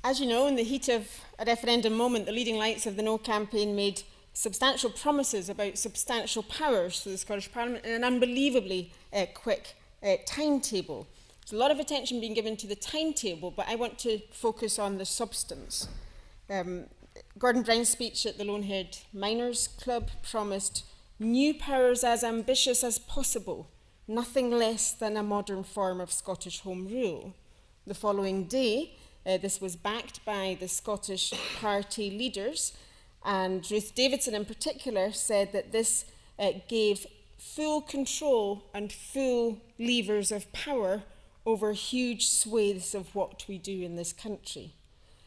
As you know, in the heat of a referendum moment, the leading lights of the No campaign made substantial promises about substantial powers for the Scottish Parliament in an unbelievably quick timetable. There's a lot of attention being given to the timetable, but I want to focus on the substance. Gordon Brown's speech at the Lonehead Miners Club promised new powers as ambitious as possible, nothing less than a modern form of Scottish Home Rule. The following day, this was backed by the Scottish party leaders, and Ruth Davidson in particular said that this gave full control and full levers of power over huge swathes of what we do in this country.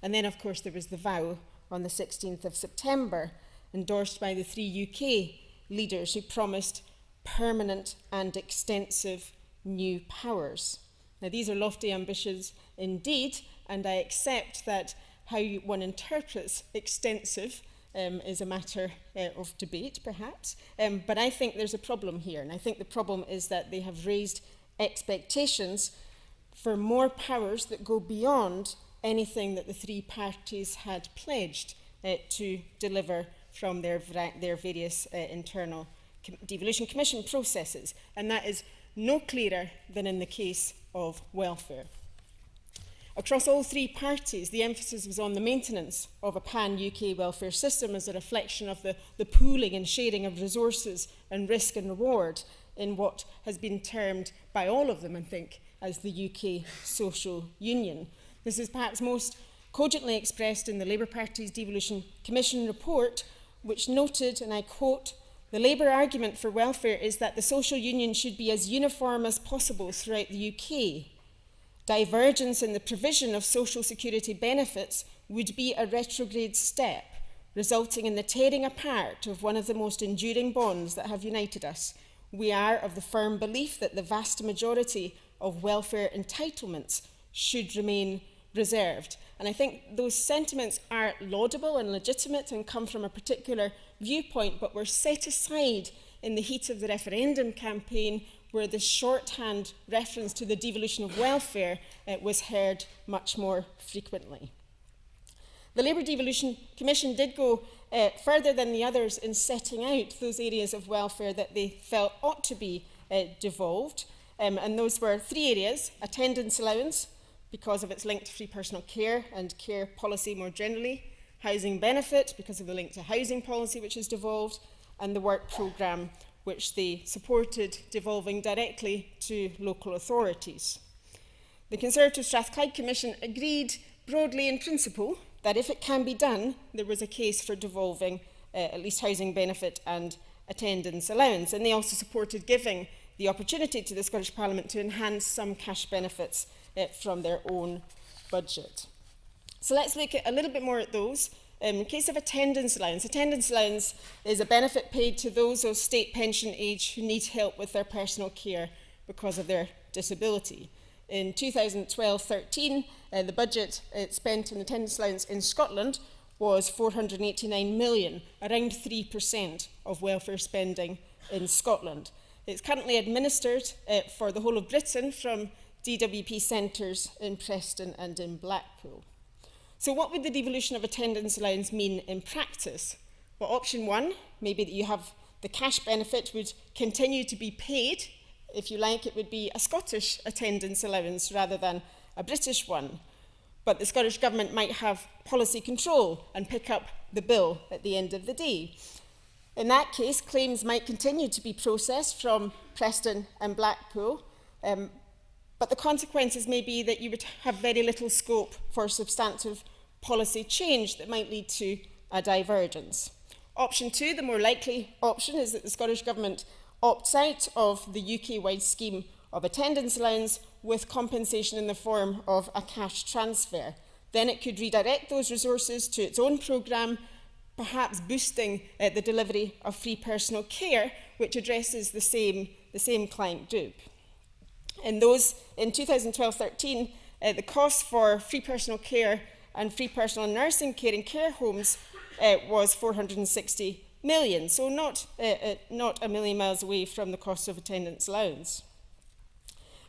And then, of course, there was the vow on the 16th of September, endorsed by the 3 UK leaders who promised permanent and extensive new powers. Now, these are lofty ambitions indeed, and I accept that how one interprets extensive is a matter of debate, perhaps, but I think there's a problem here, and I think the problem is that they have raised expectations for more powers that go beyond anything that the three parties had pledged to deliver from their various internal devolution commission processes, and that is no clearer than in the case of welfare. Across all three parties, the emphasis was on the maintenance of a pan-UK welfare system as a reflection of the pooling and sharing of resources and risk and reward in what has been termed by all of them, I think, as the UK social union. This is perhaps most cogently expressed in the Labour Party's Devolution Commission report, which noted, and I quote, "The Labour argument for welfare is that the social union should be as uniform as possible throughout the UK. Divergence in the provision of social security benefits would be a retrograde step, resulting in the tearing apart of one of the most enduring bonds that have united us. We are of the firm belief that the vast majority of welfare entitlements should remain reserved." And I think those sentiments are laudable and legitimate and come from a particular viewpoint, but were set aside in the heat of the referendum campaign, where the shorthand reference to the devolution of welfare was heard much more frequently. The Labour Devolution Commission did go further than the others in setting out those areas of welfare that they felt ought to be devolved, and those were three areas: attendance allowance, because of its link to free personal care and care policy more generally; housing benefit, because of the link to housing policy, which is devolved; and the work programme, which they supported devolving directly to local authorities. The Conservative Strathclyde Commission agreed broadly in principle that if it can be done, there was a case for devolving at least housing benefit and attendance allowance, and they also supported giving the opportunity to the Scottish Parliament to enhance some cash benefits from their own budget. So let's look a little bit more at those. In the case of attendance allowance is a benefit paid to those of state pension age who need help with their personal care because of their disability. In 2012-13, the budget spent on attendance allowance in Scotland was 489 million, around 3% of welfare spending in Scotland. It's currently administered for the whole of Britain from DWP centres in Preston and in Blackpool. So what would the devolution of attendance allowance mean in practice? Well, option one, maybe that you have the cash benefit would continue to be paid. If you like, it would be a Scottish attendance allowance rather than a British one. But the Scottish Government might have policy control and pick up the bill at the end of the day. In that case, claims might continue to be processed from Preston and Blackpool, but the consequences may be that you would have very little scope for substantive policy change that might lead to a divergence. Option two, the more likely option, is that the Scottish Government opts out of the UK-wide scheme of attendance allowance with compensation in the form of a cash transfer. Then it could redirect those resources to its own programme, perhaps boosting the delivery of free personal care, which addresses the same client group. In 2012-13, the cost for free personal care and free personal and nursing care in care homes was 460 million, so not a million miles away from the cost of attendance allowance.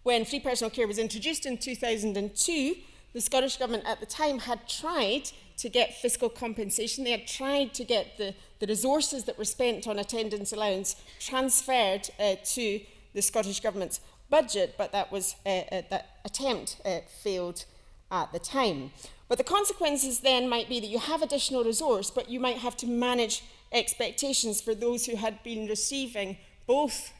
When free personal care was introduced in 2002, the Scottish Government at the time had tried to get fiscal compensation. They had tried to get the resources that were spent on attendance allowance transferred to the Scottish Government's budget, but that attempt failed at the time. But the consequences then might be that you have additional resource, but you might have to manage expectations for those who had been receiving both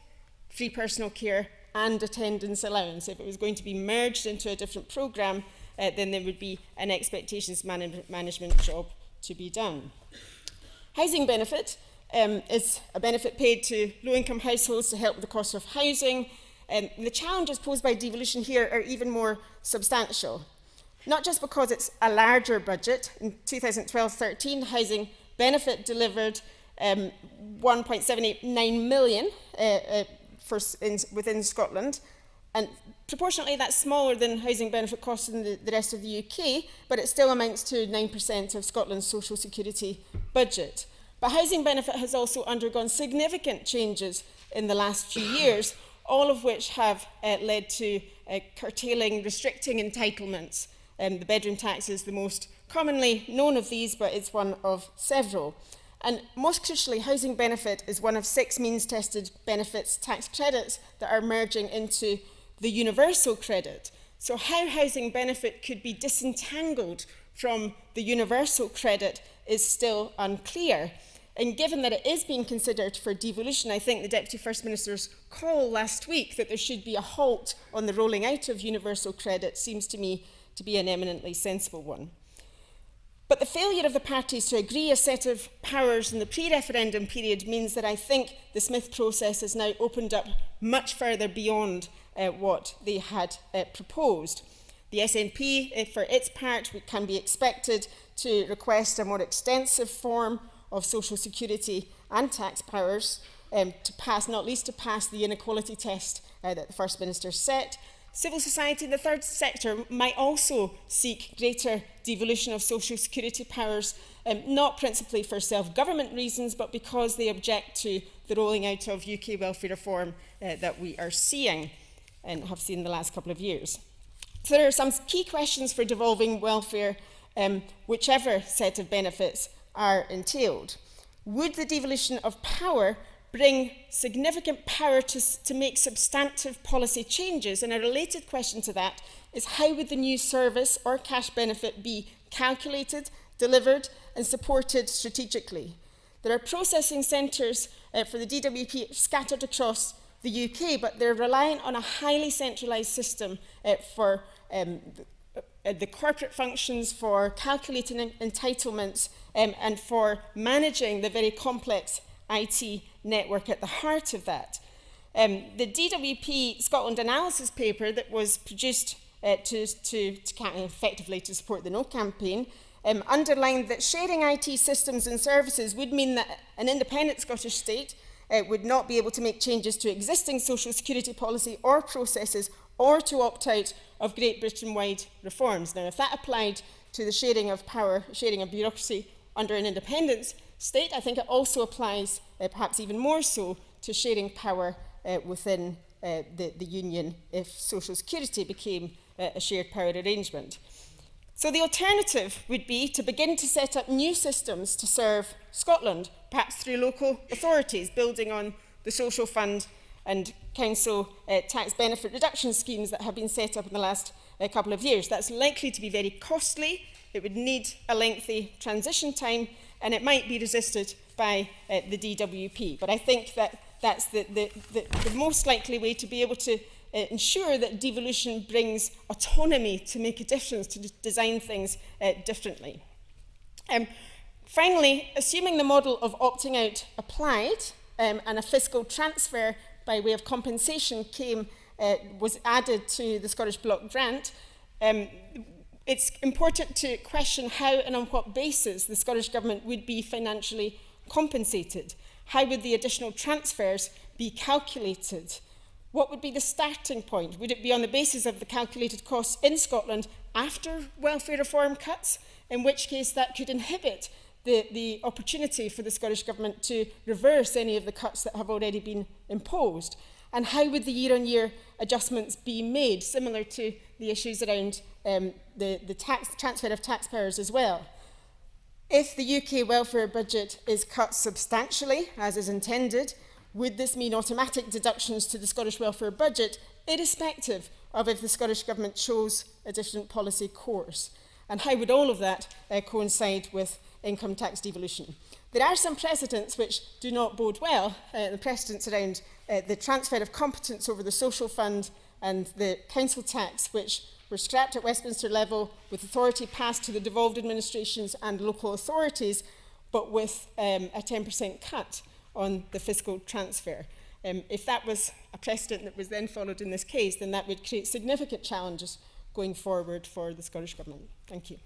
free personal care and attendance allowance. If it was going to be merged into a different programme, then there would be an expectations management job to be done. Housing benefit is a benefit paid to low-income households to help with the cost of housing. The challenges posed by devolution here are even more substantial. Not just because it's a larger budget. In 2012-13, housing benefit delivered 1.789 million within Scotland, and proportionately that's smaller than housing benefit costs in the rest of the UK, but it still amounts to 9% of Scotland's social security budget. But housing benefit has also undergone significant changes in the last few years, all of which have led to curtailing, restricting entitlements. The bedroom tax is the most commonly known of these, but it's one of several. And most crucially, housing benefit is one of 6 means-tested benefits tax credits that are merging into the universal credit. So how housing benefit could be disentangled from the universal credit is still unclear. And given that it is being considered for devolution, I think the Deputy First Minister's call last week that there should be a halt on the rolling out of universal credit seems to me to be an eminently sensible one. But the failure of the parties to agree a set of powers in the pre-referendum period means that I think the Smith process has now opened up much further beyond what they had proposed. The SNP, for its part, can be expected to request a more extensive form of social security and tax powers to pass, not least to pass the inequality test that the First Minister set. Civil society and the third sector might also seek greater devolution of social security powers, not principally for self-government reasons, but because they object to the rolling out of UK welfare reform that we are seeing and have seen in the last couple of years. So there are some key questions for devolving welfare, whichever set of benefits are entailed. Would the devolution of power bring significant power to make substantive policy changes? And a related question to that is how would the new service or cash benefit be calculated, delivered and supported strategically? There are processing centres for the DWP scattered across the UK, but they're reliant on a highly centralised system for the corporate functions, for calculating entitlements and for managing the very complex IT network at the heart of that. The DWP Scotland analysis paper that was produced effectively to support the No campaign underlined that sharing IT systems and services would mean that an independent Scottish state would not be able to make changes to existing social security policy or processes or to opt out of Great Britain-wide reforms. Now, if that applied to the sharing of power, sharing of bureaucracy under an independence state, I think it also applies, perhaps even more so, to sharing power within the Union if social security became a shared power arrangement. So the alternative would be to begin to set up new systems to serve Scotland, perhaps through local authorities, building on the social fund and council tax benefit reduction schemes that have been set up in the last couple of years. That's likely to be very costly. It would need a lengthy transition time, and it might be resisted by the DWP. But I think that that's the most likely way to be able to ensure that devolution brings autonomy to make a difference, to design things differently. Finally, assuming the model of opting out applied and a fiscal transfer by way of compensation was added to the Scottish Block Grant, it's important to question how and on what basis the Scottish Government would be financially compensated. How would the additional transfers be calculated? What would be the starting point? Would it be on the basis of the calculated costs in Scotland after welfare reform cuts, in which case that could inhibit the opportunity for the Scottish Government to reverse any of the cuts that have already been imposed? And how would the year-on-year adjustments be made, similar to the issues around the transfer of tax powers as well? If the UK welfare budget is cut substantially, as is intended, would this mean automatic deductions to the Scottish welfare budget, irrespective of if the Scottish Government chose a different policy course? And how would all of that coincide with income tax devolution? There are some precedents which do not bode well. The precedents around the transfer of competence over the social fund and the council tax, which were scrapped at Westminster level with authority passed to the devolved administrations and local authorities, but with a 10% cut on the fiscal transfer. If that was a precedent that was then followed in this case, then that would create significant challenges going forward for the Scottish Government. Thank you.